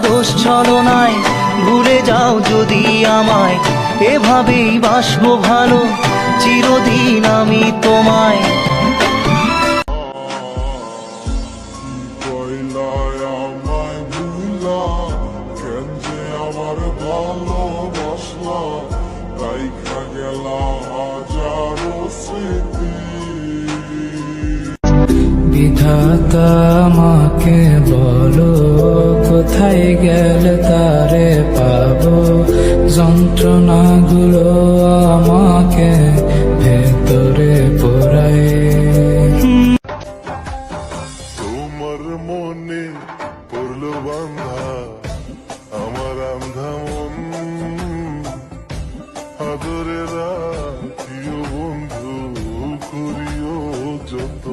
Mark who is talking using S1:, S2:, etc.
S1: দোষ ছলনায় ভুলে যাও যদি আমায়, এভাবেই বাসবো ভালো চিরদিন আমি তোমায়।
S2: বিধাতা আমাকে বলো, কোথায় গেলে তারে পাবো? যন্ত্রণাগুলো আমাকে ভেতরে পোড়ায়।
S3: তোমার মনে পড়লো বান্ধা আমার আন্ধা মন, আদরে রাখিও বন্ধু, করিও যত।